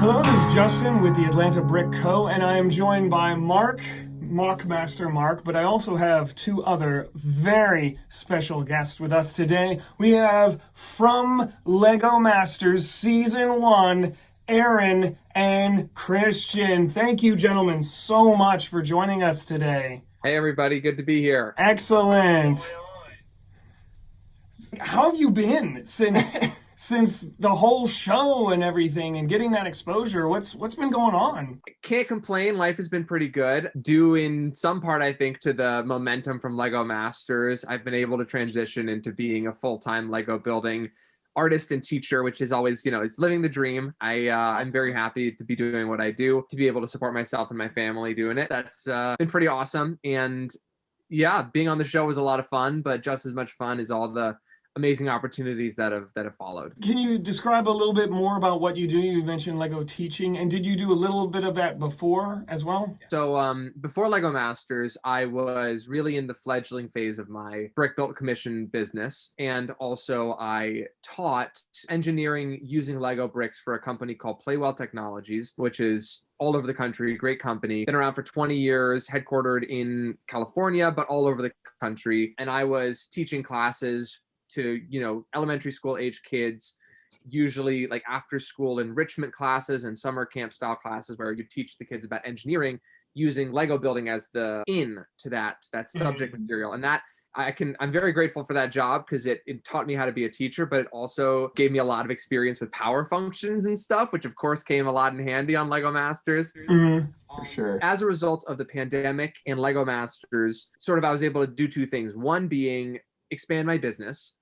Hello, this is Justin with the Atlanta Brick Co., and I am joined by Mark, Mockmaster Mark, but I also have two other very special guests with us today. We have from Lego Masters Season 1, Aaron and Christian. Thank you, gentlemen, so much for joining us today. Hey everybody, good to be here. Excellent. How have you been since the whole show and everything and getting that exposure? What's been going on? Can't complain, life has been pretty good. Due in some part, I think, to the momentum from Lego Masters, I've been able to transition into being a full-time Lego building artist and teacher, which is always, it's living the dream. I'm very happy to be doing what I do, to be able to support myself and my family doing it. That's been pretty awesome. And yeah, being on the show was a lot of fun, but just as much fun is all the amazing opportunities that have followed. Can you describe a little bit more about what you do? You mentioned Lego teaching, and did you do a little bit of that before as well? So before Lego Masters, I was really in the fledgling phase of my brick built commission business, and also I taught engineering using Lego bricks for a company called Playwell Technologies, which is all over the country, great company, been around for 20 years, headquartered in California, but all over the country. And I was teaching classes to, elementary school age kids, usually like after school enrichment classes and summer camp style classes where you teach the kids about engineering using Lego building as the in to that subject material. And that I'm very grateful for that job because it taught me how to be a teacher, but it also gave me a lot of experience with power functions and stuff, which of course came a lot in handy on Lego Masters. For sure. As a result of the pandemic and Lego Masters, I was able to do two things. One being expand my business,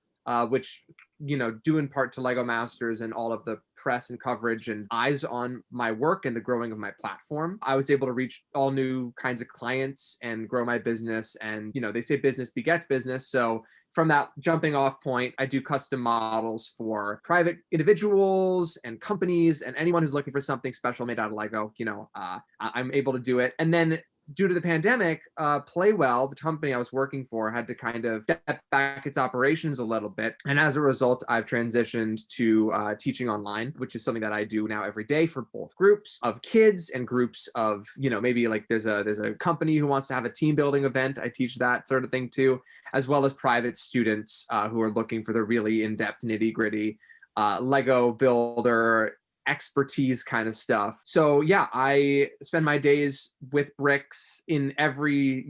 which, due in part to Lego Masters and all of the press and coverage and eyes on my work and the growing of my platform. I was able to reach all new kinds of clients and grow my business. And, they say business begets business. So from that jumping off point, I do custom models for private individuals and companies and anyone who's looking for something special made out of Lego. I'm able to do it. And then due to the pandemic, Playwell, the company I was working for, had to kind of step back its operations a little bit. And as a result, I've transitioned to teaching online, which is something that I do now every day for both groups of kids and groups of, maybe like there's a company who wants to have a team building event. I teach that sort of thing too, as well as private students who are looking for the really in-depth nitty-gritty Lego builder expertise kind of stuff. So yeah, I spend my days with bricks in every,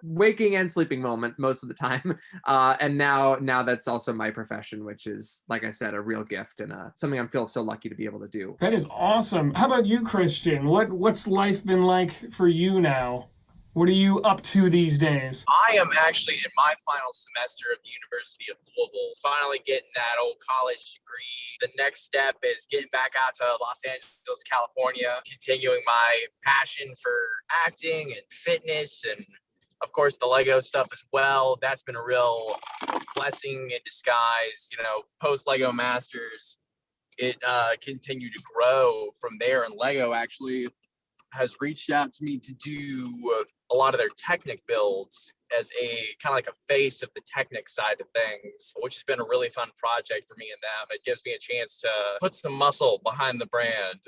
waking and sleeping moment most of the time. And now that's also my profession, which is, like I said, a real gift and something I feel so lucky to be able to do. That is awesome. How about you, Christian? What's life been like for you now? What are you up to these days? I am actually in my final semester of the University of Louisville, finally getting that old college degree. The next step is getting back out to Los Angeles, California, continuing my passion for acting and fitness and, of course, the Lego stuff as well. That's been a real blessing in disguise. Post Lego Masters, it continued to grow from there, and Lego actually has reached out to me to do a lot of their Technic builds as a kind of like a face of the Technic side of things, which has been a really fun project for me and them. It gives me a chance to put some muscle behind the brand.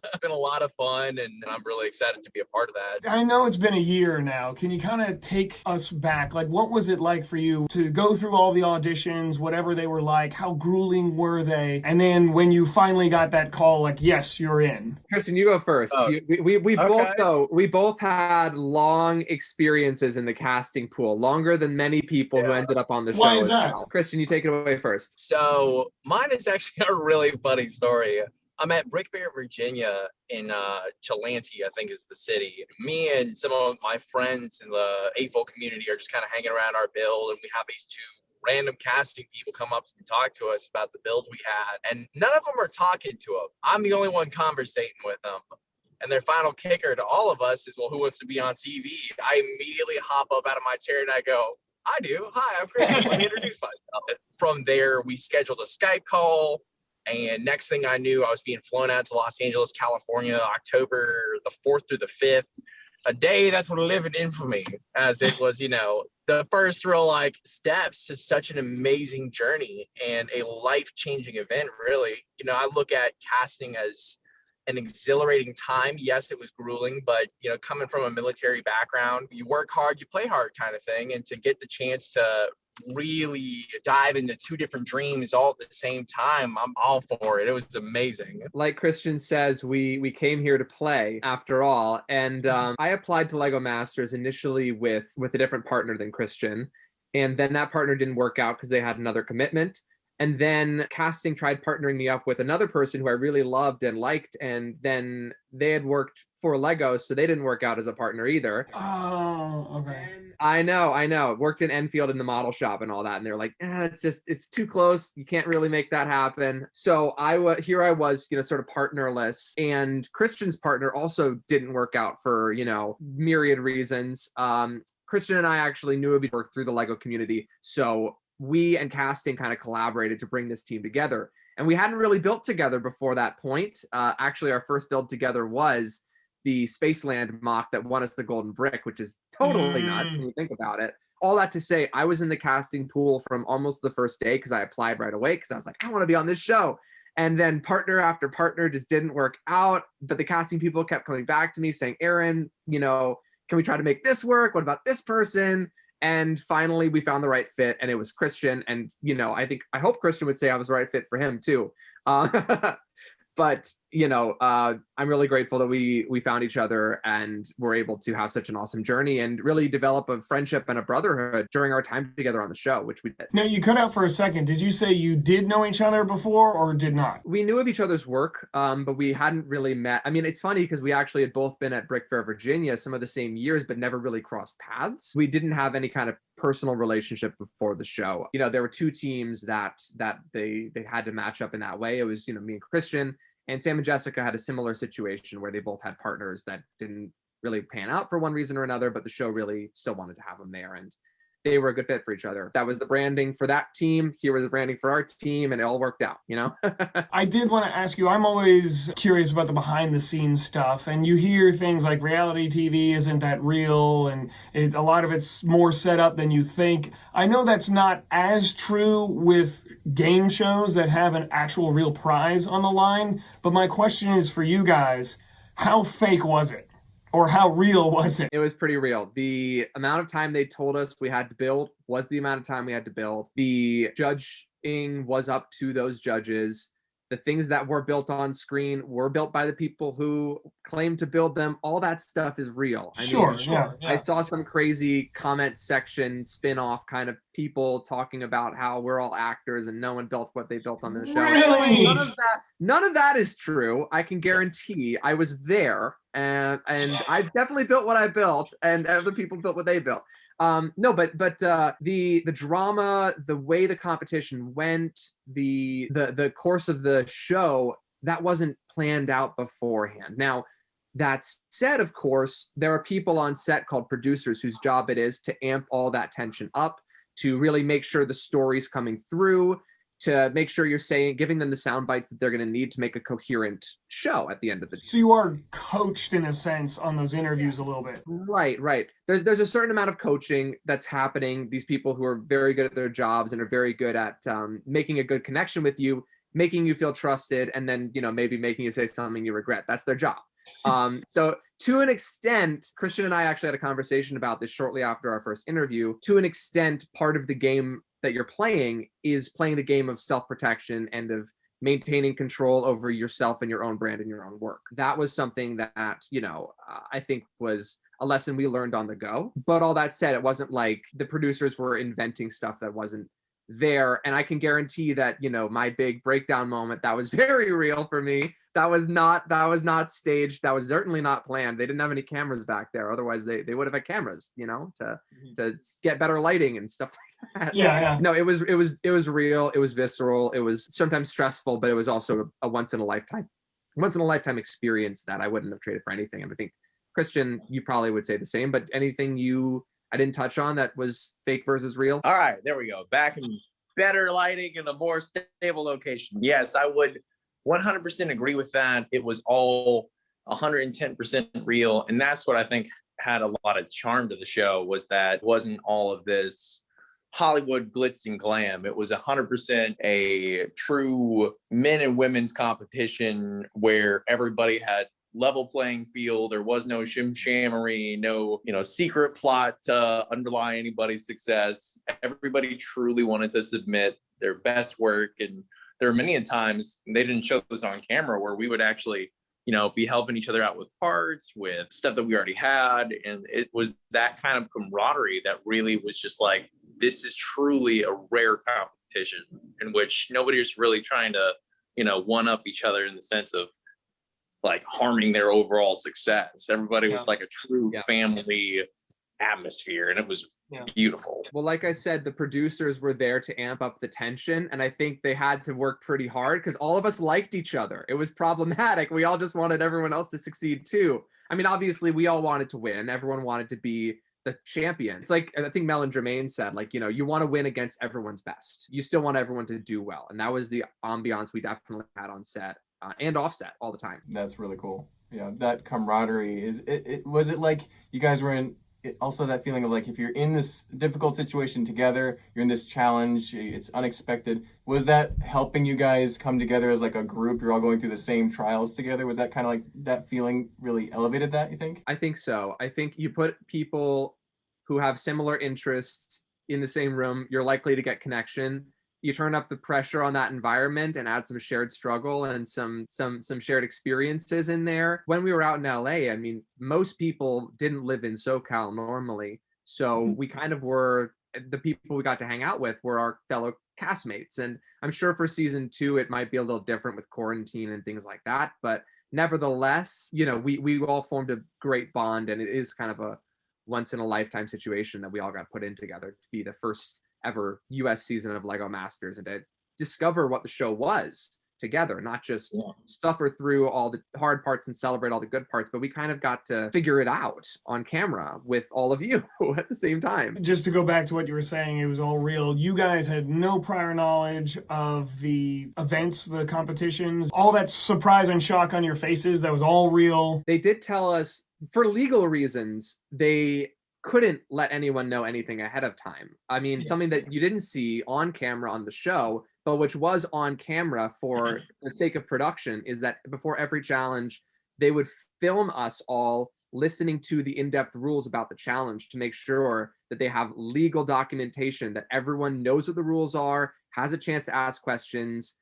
It's been a lot of fun, and I'm really excited to be a part of that. I know it's been a year now. Can you kind of take us back? Like, what was it like for you to go through all the auditions, whatever they were like? How grueling were they? And then when you finally got that call, like, yes, you're in. Christian, you go first. We both had long experiences in the casting pool, longer than many people who ended up on the show. Why is that? Christian, you take it away first. So mine is actually a really funny story. I'm at Brickbear, Virginia in Chelanty, I think is the city. Me and some of my friends in the AFO community are just kind of hanging around our build, and we have these two random casting people come up and talk to us about the build we had, and none of them are talking to them. I'm the only one conversating with them. And their final kicker to all of us is, well, who wants to be on TV? I immediately hop up out of my chair and I go, I do. Hi, I'm Christian. Let me introduce myself. From there, we scheduled a Skype call. And next thing I knew, I was being flown out to Los Angeles, California, October the 4th through the 5th. a day that will live in infamy, as it was, the first real steps to such an amazing journey and a life-changing event, really. I look at casting as an exhilarating time. Yes, it was grueling, but coming from a military background, you work hard, you play hard kind of thing. And to get the chance to really dive into two different dreams all at the same time, I'm all for it. It was amazing. Like Christian says, we came here to play after all. And I applied to Lego Masters initially with a different partner than Christian. And then that partner didn't work out because they had another commitment. And then casting tried partnering me up with another person who I really loved and liked. And then they had worked for Lego, so they didn't work out as a partner either. Oh, okay. And I know. Worked in Enfield in the model shop and all that. And they're like, it's too close. You can't really make that happen. So I was, sort of partnerless. And Christian's partner also didn't work out for, myriad reasons. Christian and I actually knew of each other through the Lego community. So we and casting kind of collaborated to bring this team together. And we hadn't really built together before that point. Actually, our first build together was the Spaceland mock that won us the golden brick, which is totally nuts when you think about it. All that to say, I was in the casting pool from almost the first day because I applied right away because I was like, I want to be on this show. And then partner after partner just didn't work out. But the casting people kept coming back to me saying, Aaron, can we try to make this work? What about this person? And finally, we found the right fit, and it was Christian. And, I hope Christian would say I was the right fit for him, too. But, I'm really grateful that we found each other and were able to have such an awesome journey and really develop a friendship and a brotherhood during our time together on the show, which we did. Now, you cut out for a second. Did you say you did know each other before or did not? We knew of each other's work, but we hadn't really met. I mean, it's funny because we actually had both been at Brick Fair, Virginia, some of the same years, but never really crossed paths. We didn't have any kind of personal relationship before the show. There were two teams that they had to match up in that way. It was, me and Christian. And Sam and Jessica had a similar situation where they both had partners that didn't really pan out for one reason or another, but the show really still wanted to have them there. And they were a good fit for each other. That was the branding for that team. Here was the branding for our team, and it all worked out, I did want to ask you, I'm always curious about the behind the scenes stuff, and you hear things like reality TV isn't that real, and a lot of it's more set up than you think. I know that's not as true with game shows that have an actual real prize on the line, but my question is for you guys, how fake was it? Or how real was it? It was pretty real. The amount of time they told us we had to build was the amount of time we had to build. The judging was up to those judges. The things that were built on screen were built by the people who claimed to build them. All that stuff is real. Sure. I saw some crazy comment section spin-off kind of people talking about how we're all actors and no one built what they built on the show. Really? None of that is true. I can guarantee I was there and I definitely built what I built and other people built what they built. No, but the drama, the way the competition went, the course of the show, that wasn't planned out beforehand. Now, that said, of course, there are people on set called producers whose job it is to amp all that tension up, to really make sure the story's coming through, to make sure you're giving them the sound bites that they're going to need to make a coherent show at the end of the day. So you are coached in a sense on those interviews a little bit. Right. There's a certain amount of coaching that's happening. These people who are very good at their jobs and are very good at making a good connection with you, making you feel trusted, and then, maybe making you say something you regret. That's their job. So to an extent, Christian and I actually had a conversation about this shortly after our first interview. To an extent, part of the game that you're playing is playing the game of self-protection and of maintaining control over yourself and your own brand and your own work. That was something that, I think was a lesson we learned on the go. But all that said, it wasn't like the producers were inventing stuff that wasn't there. And I can guarantee that, my big breakdown moment, that was very real for me. That was not staged. That was certainly not planned. They didn't have any cameras back there. Otherwise they would have had cameras, to get better lighting and stuff like that. Yeah. No, it was real. It was visceral. It was sometimes stressful, but it was also a once in a lifetime experience that I wouldn't have traded for anything. And I think, Christian, you probably would say the same, but anything I didn't touch on that was fake versus real? All right, there we go. Back in better lighting and a more stable location. Yes, I would 100% agree with that. It was all 110% real. And that's what I think had a lot of charm to the show was that it wasn't all of this Hollywood glitz and glam. It was 100% a true men and women's competition where everybody had level playing field. There was no shimshammery, no, secret plot to underlie anybody's success. Everybody truly wanted to submit their best work. And there were many times, they didn't show this on camera, where we would actually, be helping each other out with parts, with stuff that we already had. And it was that kind of camaraderie that really was just like, this is truly a rare competition in which nobody is really trying to, one up each other in the sense of like harming their overall success. Everybody was like a true family atmosphere, and it was beautiful. Well, like I said, the producers were there to amp up the tension, and I think they had to work pretty hard because all of us liked each other. It was problematic. We all just wanted everyone else to succeed too. I mean, obviously, we all wanted to win. Everyone wanted to be the champion. It's like, I think Mel and Jermaine said, like, you want to win against everyone's best. You still want everyone to do well. And that was the ambiance we definitely had on set and offset all the time. That's really cool. Yeah, that camaraderie is, was it like you guys were in, also that feeling of like, if you're in this difficult situation together, you're in this challenge, it's unexpected. Was that helping you guys come together as like a group? You're all going through the same trials together. Was that kind of like that feeling really elevated that, you think? I think so. I think you put people who have similar interests in the same room, you're likely to get connection. You turn up the pressure on that environment and add some shared struggle and some shared experiences in there. When we were out in LA, I mean, most people didn't live in SoCal normally. So we kind of were, the people we got to hang out with were our fellow castmates. And I'm sure for season 2, it might be a little different with quarantine and things like that. But nevertheless, we all formed a great bond, and it is kind of a once in a lifetime situation that we all got put in together to be the first ever US season of Lego Masters and to discover what the show was together, not just suffer through all the hard parts and celebrate all the good parts, but we kind of got to figure it out on camera with all of you at the same time. Just to go back to what you were saying, it was all real. You guys had no prior knowledge of the events, the competitions, all that surprise and shock on your faces, that was all real. They did tell us, for legal reasons, they couldn't let anyone know anything ahead of time. I mean, something that you didn't see on camera on the show, but which was on camera for the sake of production, is that before every challenge, they would film us all listening to the in-depth rules about the challenge to make sure that they have legal documentation, that everyone knows what the rules are, has a chance to ask questions,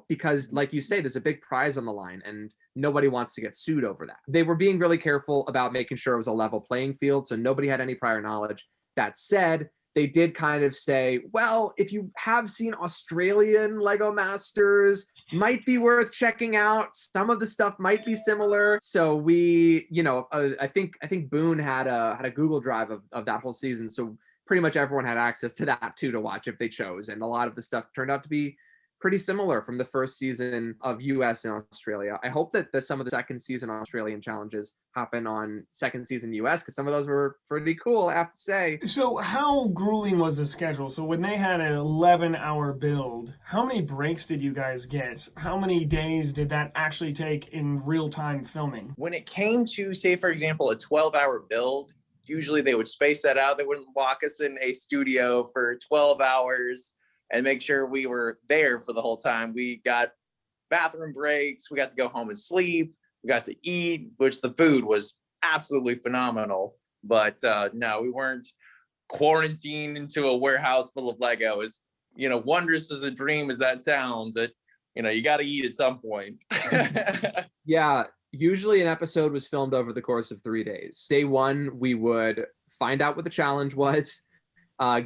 because like you say, there's a big prize on the line and nobody wants to get sued over that. They were being really careful about making sure it was a level playing field, so nobody had any prior knowledge. That said, they did kind of say, well, if you have seen Australian Lego Masters, might be worth checking out. Some of the stuff might be similar. So we, I think Boone had a Google Drive of that whole season. So pretty much everyone had access to that too to watch if they chose. And a lot of the stuff turned out to be pretty similar from the first season of US and Australia. I hope that some of the second season Australian challenges happen on second season US, because some of those were pretty cool, I have to say. So how grueling was the schedule? So when they had an 11-hour build, how many breaks did you guys get? How many days did that actually take in real-time filming? When it came to, say, for example, a 12-hour build, usually they would space that out. They wouldn't lock us in a studio for 12 hours and make sure we were there for the whole time. We got bathroom breaks. We got to go home and sleep. We got to eat, which the food was absolutely phenomenal. But no, we weren't quarantined into a warehouse full of Lego. As wondrous as a dream as that sounds, that you got to eat at some point. Yeah, usually an episode was filmed over the course of 3 days. Day 1, we would find out what the challenge was,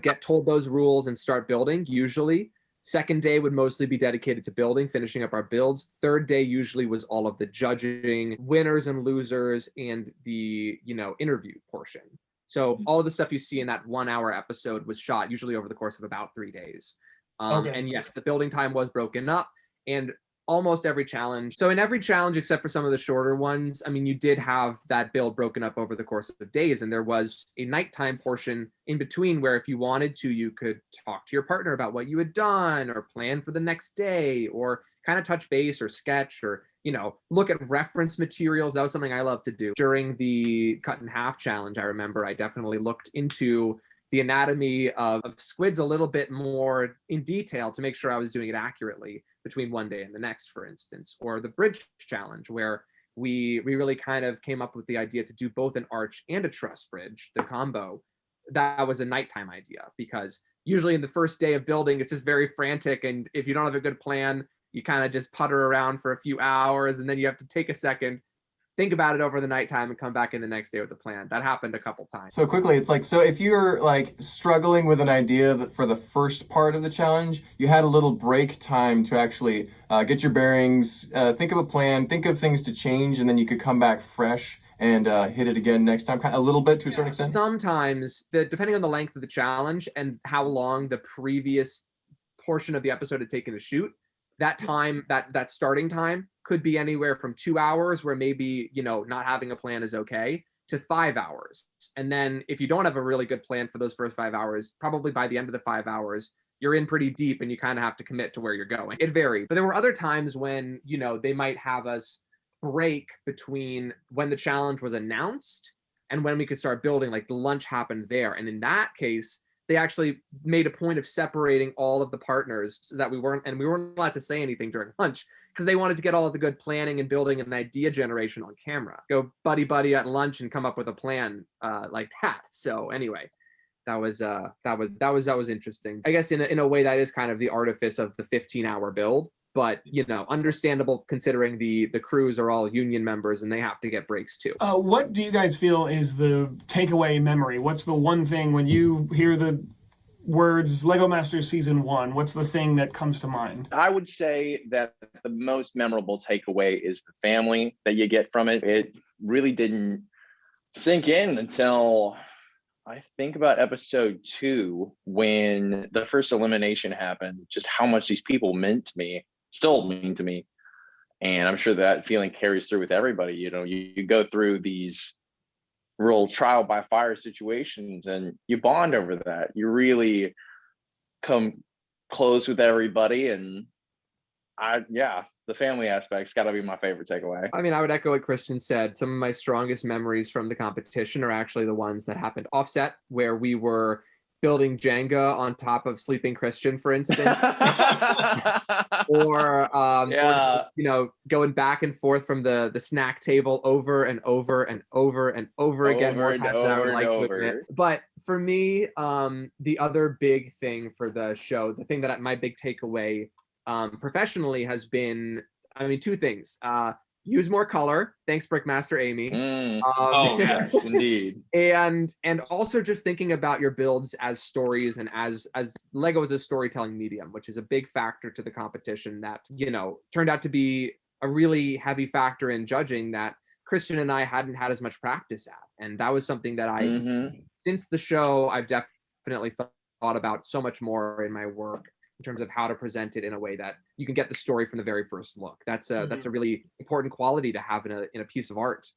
get told those rules and start building, usually. Second day would mostly be dedicated to building, finishing up our builds. Third day usually was all of the judging, winners and losers, and the, interview portion. So all of the stuff you see in that 1-hour episode was shot usually over the course of about 3 days. And yes, the building time was broken up, and almost every challenge. So in every challenge, except for some of the shorter ones, I mean, you did have that build broken up over the course of days, and there was a nighttime portion in between where if you wanted to, you could talk to your partner about what you had done or plan for the next day or kind of touch base or sketch or look at reference materials. That was something I love to do during the cut in half challenge. I remember I definitely looked into the anatomy of squids a little bit more in detail to make sure I was doing it accurately between one day and the next, for instance, or the bridge challenge, where we really kind of came up with the idea to do both an arch and a truss bridge, the combo. That was a nighttime idea, because usually in the first day of building, it's just very frantic. And if you don't have a good plan, you kind of just putter around for a few hours, and then you have to take a second, think about it over the nighttime, and come back in the next day with a plan. That happened a couple times. So quickly, it's like, so if you're like struggling with an idea for the first part of the challenge, you had a little break time to actually get your bearings, think of a plan, think of things to change, and then you could come back fresh and hit it again next time, a little bit to a certain extent? Sometimes, depending on the length of the challenge and how long the previous portion of the episode had taken to shoot, that time, that starting time could be anywhere from 2 hours, where maybe, not having a plan is okay, to 5 hours. And then if you don't have a really good plan for those first 5 hours, probably by the end of the 5 hours, you're in pretty deep and you kind of have to commit to where you're going. It varied. But there were other times when, they might have us break between when the challenge was announced and when we could start building, like the lunch happened there. And in that case, they actually made a point of separating all of the partners so that we weren't allowed to say anything during lunch, because they wanted to get all of the good planning and building and idea generation on camera. Go buddy at lunch and come up with a plan like that. So anyway, that was interesting. I guess in a way that is kind of the artifice of the 15-hour build. But, understandable considering the crews are all union members and they have to get breaks too. What do you guys feel is the takeaway memory? What's the one thing when you hear the words Lego Masters Season 1, what's the thing that comes to mind? I would say that the most memorable takeaway is the family that you get from it. It really didn't sink in until I think about episode 2, when the first elimination happened, just how much these people meant to me. Still mean to me, and I'm sure that feeling carries through with everybody. You go through these real trial by fire situations and you bond over that. You really come close with everybody, and the family aspect's got to be my favorite takeaway. I mean, I would echo what Christian said. Some of my strongest memories from the competition are actually the ones that happened offset, where we were building Jenga on top of sleeping Christian, for instance, or going back and forth from the snack table over and over and over and over again. But for me, the other big thing for the show, the thing that my big takeaway professionally has been, two things. Use more color. Thanks, Brickmaster Amy. Yes, indeed. And also just thinking about your builds as stories and as Lego as a storytelling medium, which is a big factor to the competition that, turned out to be a really heavy factor in judging that Christian and I hadn't had as much practice at. And that was something that since the show, I've definitely thought about so much more in my work, in terms of how to present it in a way that you can get the story from the very first look. That's a really important quality to have in a piece of art,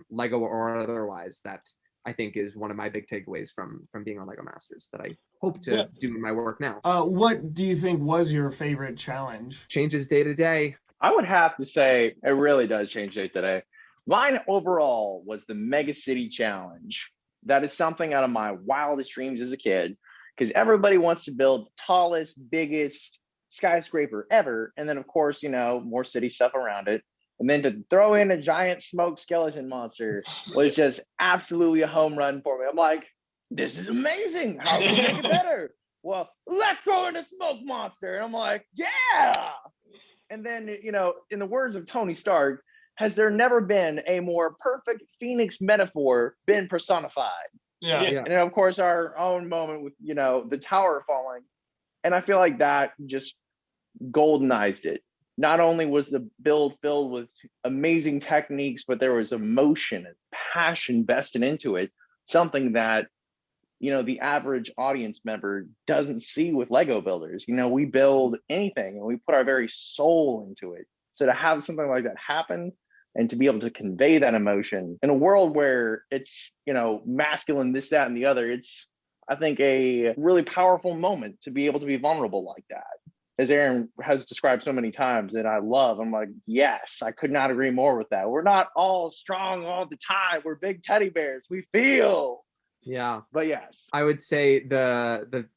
Lego or otherwise, that I think is one of my big takeaways from being on Lego Masters that I hope to do in my work now. What do you think was your favorite challenge? Changes day to day. I would have to say it really does change day to day. Mine overall was the Mega City Challenge. That is something out of my wildest dreams as a kid, because everybody wants to build the tallest, biggest skyscraper ever. And then, of course, more city stuff around it. And then to throw in a giant smoke skeleton monster was just absolutely a home run for me. I'm like, this is amazing. How can we make it better? Well, let's throw in a smoke monster. And I'm like, yeah. And then, in the words of Tony Stark, has there never been a more perfect Phoenix metaphor been personified? Yeah. And then, of course, our own moment with, the tower falling. And I feel like that just goldenized it. Not only was the build filled with amazing techniques, but there was emotion and passion vested into it. Something that, the average audience member doesn't see with Lego builders. We build anything and we put our very soul into it. So to have something like that happen, and to be able to convey that emotion in a world where it's, masculine, this, that, and the other, it's, I think, a really powerful moment to be able to be vulnerable like that. as Aaron has described so many times that I love. I'm like, yes, I could not agree more with that. We're not all strong all the time. We're big teddy bears. We feel. Yeah. But yes, I would say the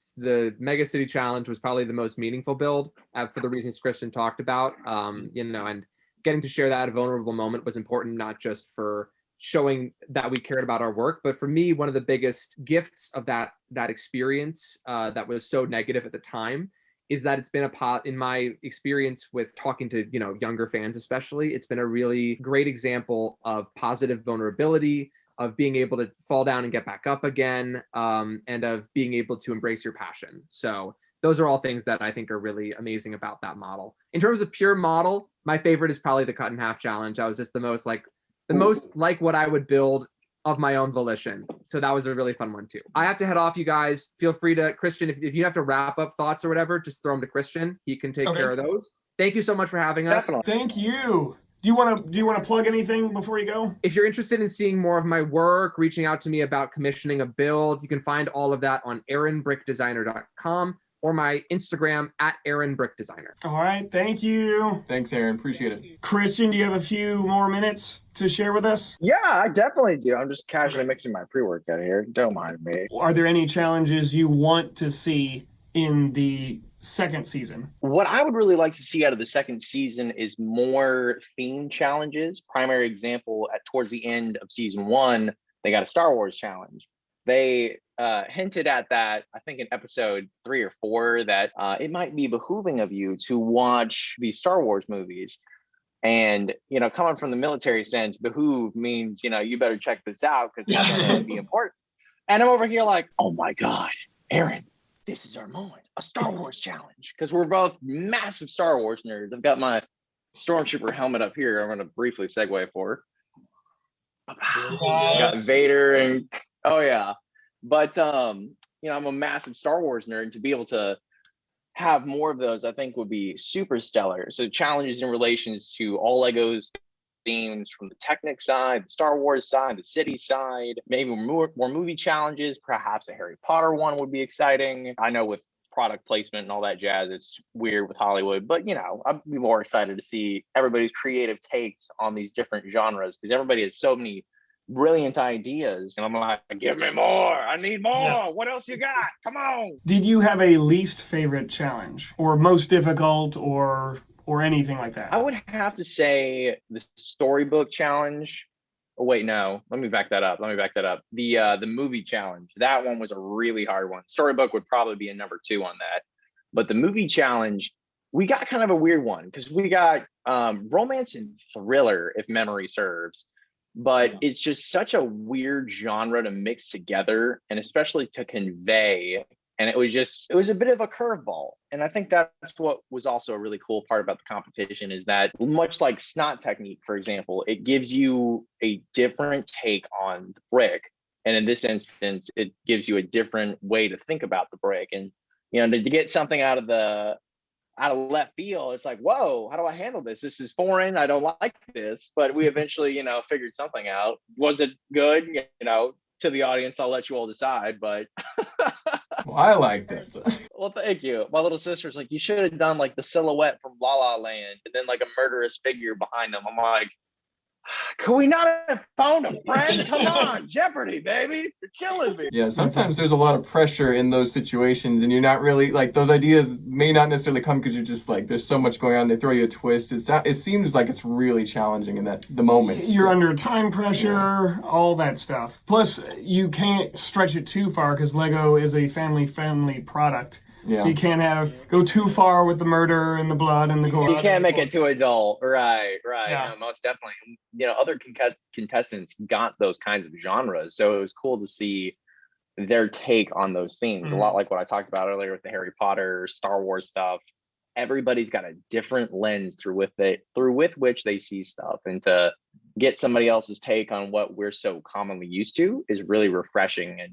Mega City Challenge was probably the most meaningful build for the reasons Christian talked about. And getting to share that vulnerable moment was important, not just for showing that we cared about our work, but for me, one of the biggest gifts of that experience that was so negative at the time is that it's been in my experience with talking to younger fans especially, it's been a really great example of positive vulnerability, of being able to fall down and get back up again, and of being able to embrace your passion. So those are all things that I think are really amazing about that model. In terms of pure model, my favorite is probably the cut in half challenge. I was just the most like what I would build of my own volition. So that was a really fun one too. I have to head off, you guys. Feel free to, Christian, if you have to wrap up thoughts or whatever, just throw them to Christian. He can take care of those. Thank you so much for having us. Definitely. Thank you. Do you want to plug anything before you go? If you're interested in seeing more of my work, reaching out to me about commissioning a build, you can find all of that on aaronbrickdesigner.com or my Instagram @aaronbrickdesigner. All right. Thank you. Thanks, Aaron. Appreciate it. Christian, do you have a few more minutes to share with us? Yeah, I definitely do. I'm just casually mixing my pre-workout here. Don't mind me. Are there any challenges you want to see in the second season? what I would really like to see out of the second season is more theme challenges. Primary example, towards the end of season 1, they got a Star Wars challenge. They hinted at that, I think in episode 3 or 4, that it might be behooving of you to watch these Star Wars movies. And, coming from the military sense, behoove means, you better check this out because that's going to be important. And I'm over here like, oh my God, Aaron, this is our moment, a Star Wars challenge. Because we're both massive Star Wars nerds. I've got my Stormtrooper helmet up here. I'm going to briefly segue for. Got Vader and, oh yeah. But, I'm a massive Star Wars nerd. To be able to have more of those, I think would be super stellar. So challenges in relations to all Legos themes from the Technic side, the Star Wars side, the city side, maybe more movie challenges, perhaps a Harry Potter one would be exciting. I know with product placement and all that jazz, it's weird with Hollywood, but I'd be more excited to see everybody's creative takes on these different genres because everybody has so many brilliant ideas, and I'm like, give me more. I need more. Yeah. What else you got? Come on. Did you have a least favorite challenge or most difficult or anything like that? I would have to say the storybook challenge. Oh wait, no. Let me back that up. The movie challenge. That one was a really hard one. Storybook would probably be a number 2 on that. But the movie challenge, we got kind of a weird one because we got romance and thriller, if memory serves. But it's just such a weird genre to mix together, and especially to convey. And it was a bit of a curveball. And I think that's what was also a really cool part about the competition is that, much like snot technique, for example, it gives you a different take on the brick. And in this instance, it gives you a different way to think about the brick. And, to get something out of left field, it's like, whoa, how do I handle this? This is foreign. I don't like this. But we eventually, figured something out. Was it good? To the audience, I'll let you all decide. But well, I liked it. Well, thank you. My little sister's like, you should have done like the silhouette from La La Land and then like a murderous figure behind them. I'm like, could we not have found a friend? Come on, Jeopardy, baby. You're killing me. Yeah, sometimes there's a lot of pressure in those situations and you're not really, like, those ideas may not necessarily come because you're just like, there's so much going on. They throw you a twist. It seems like it's really challenging in the moment. You're under time pressure, all that stuff. Plus, you can't stretch it too far because Lego is a family-friendly product. Yeah. So you can't go too far with the murder and the blood and the gore. You can't make it too adult. Right. Yeah. No, most definitely. Other contestants got those kinds of genres. So it was cool to see their take on those themes. Mm-hmm. A lot like what I talked about earlier with the Harry Potter, Star Wars stuff. Everybody's got a different lens through with which they see stuff. And to get somebody else's take on what we're so commonly used to is really refreshing and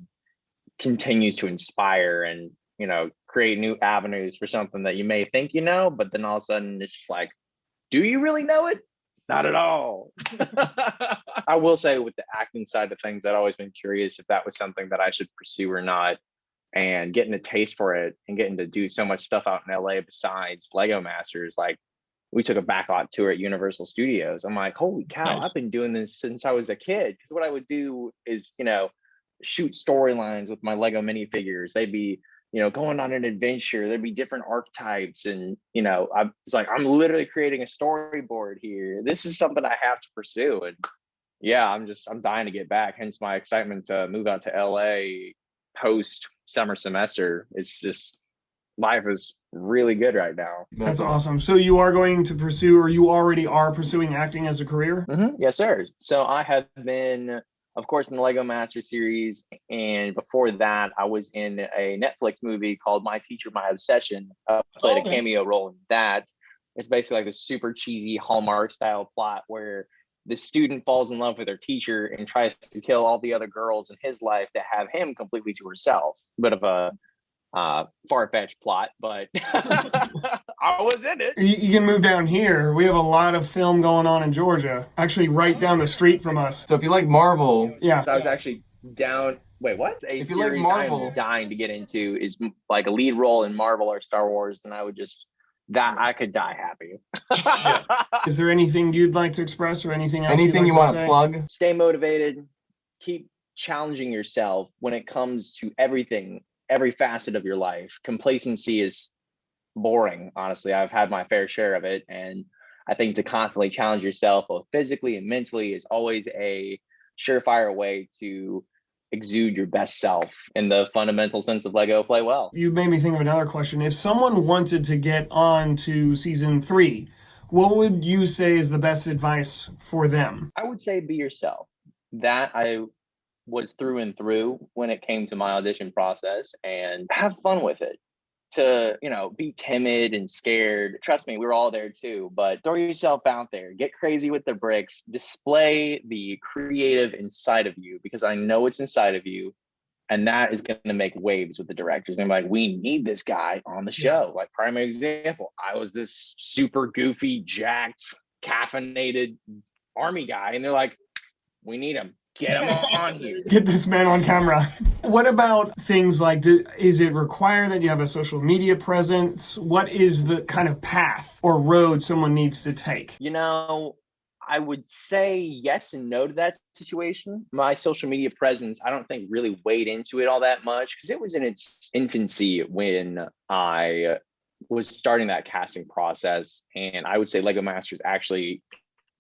continues to inspire and create new avenues for something that you may think but then all of a sudden it's just like, do you really know it? Not at all. I will say with the acting side of things, I'd always been curious if that was something that I should pursue or not. and getting a taste for it and getting to do so much stuff out in LA besides Lego Masters. Like, we took a backlot tour at Universal Studios. I'm like, holy cow, Nice. I've been doing this since I was a kid. Because what I would do is, shoot storylines with my Lego minifigures. They'd be, going on an adventure. There'd be different archetypes. And, I was like, I'm literally creating a storyboard here. This is something I have to pursue. And yeah, I'm dying to get back. Hence my excitement to move out to LA post summer semester. It's just, life is really good right now. That's awesome. So you are going to pursue, or you already are pursuing acting as a career? Mm-hmm. Yes, sir. So I have been, of course, in the Lego Master series. And before that, I was in a Netflix movie called My Teacher, My Obsession. Played a cameo role in that. It's basically like a super cheesy Hallmark style plot where the student falls in love with her teacher and tries to kill all the other girls in his life to have him completely to herself. Bit of a far-fetched plot, but I was in it. You can move down here. We have a lot of film going on in Georgia, actually right down the street from us. So if you like Marvel, Yeah. I was actually down. Wait, what? If you like Marvel, I'm dying to get into is like a lead role in Marvel or Star Wars, and I would just I could die happy. Is there anything you'd like to express, or anything else? anything you want to plug? Stay motivated. Keep challenging yourself when it comes to everything, every facet of your life. Complacency is boring, honestly. I've had my fair share of it, and I think to constantly challenge yourself both physically and mentally is always a surefire way to exude your best self in the fundamental sense of Lego play well. You made me think of another question. If someone wanted to get on to season 3, what would you say is the best advice for them? I would say be yourself. That I was through and through when it came to my audition process, and have fun with it. To, be timid and scared. Trust me, we were all there too, but throw yourself out there, get crazy with the bricks, display the creative inside of you, because I know it's inside of you. And that is going to make waves with the directors. And like, we need this guy on the show. Like, primary example, I was this super goofy, jacked, caffeinated army guy. And they're like, we need him. Get him on here. Get this man on camera. What about things like, is it required that you have a social media presence? What is the kind of path or road someone needs to take? I would say yes and no to that situation. My social media presence, I don't think really weighed into it all that much, because it was in its infancy when I was starting that casting process. And I would say Lego Masters actually,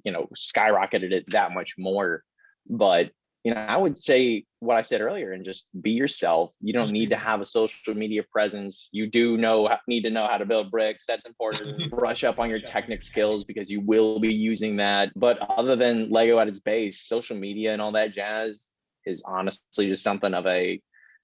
skyrocketed it that much more. But, I would say what I said earlier, and just be yourself. You don't need to have a social media presence. You do need to know how to build bricks. That's important. Brush up on your technic skills, because you will be using that. But other than Lego at its base, social media and all that jazz is honestly just something of a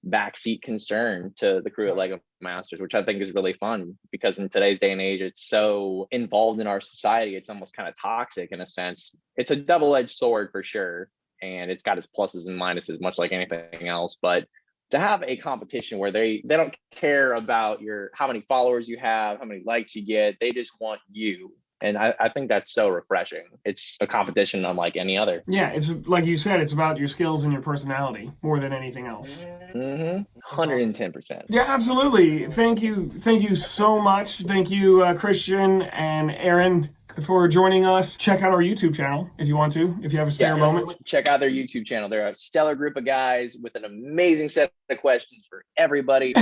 backseat concern to the crew at Lego Masters, which I think is really fun, because in today's day and age, it's so involved in our society. It's almost kind of toxic in a sense. It's a double-edged sword for sure. And it's got its pluses and minuses, much like anything else. But to have a competition where they don't care about how many followers you have, how many likes you get, they just want you. And I think that's so refreshing. It's a competition unlike any other. Yeah, it's like you said, it's about your skills and your personality more than anything else. 110%. Yeah, absolutely. Thank you so much. Thank you, Christian and Aaron, for joining us. Check out our YouTube channel if you want to, if you have a spare moment. Check out their YouTube channel. They're a stellar group of guys with an amazing set of questions for everybody.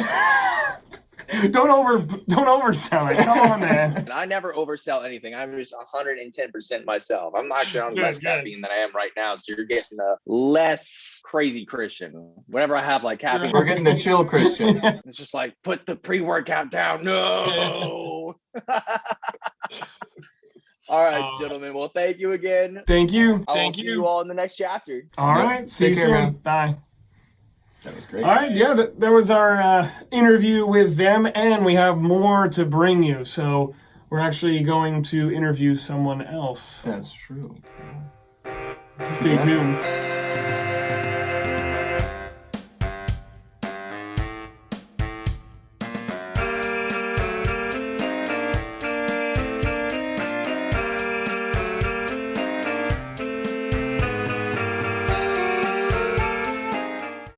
Don't oversell it. Come on, man. And I never oversell anything. I'm just 110% myself. I'm actually on less caffeine than I am right now, so you're getting a less crazy Christian. Whenever I have like caffeine, We're getting the chill Christian. it's just like, put the pre-workout down. No. All right, gentlemen. Well, thank you again. Thank you. I'll see you all in the next chapter. All right. See you Take care, soon. man. Bye. That was great. All right. Yeah, that was our interview with them, and we have more to bring you. So we're actually going to interview someone else. That's true. Stay tuned.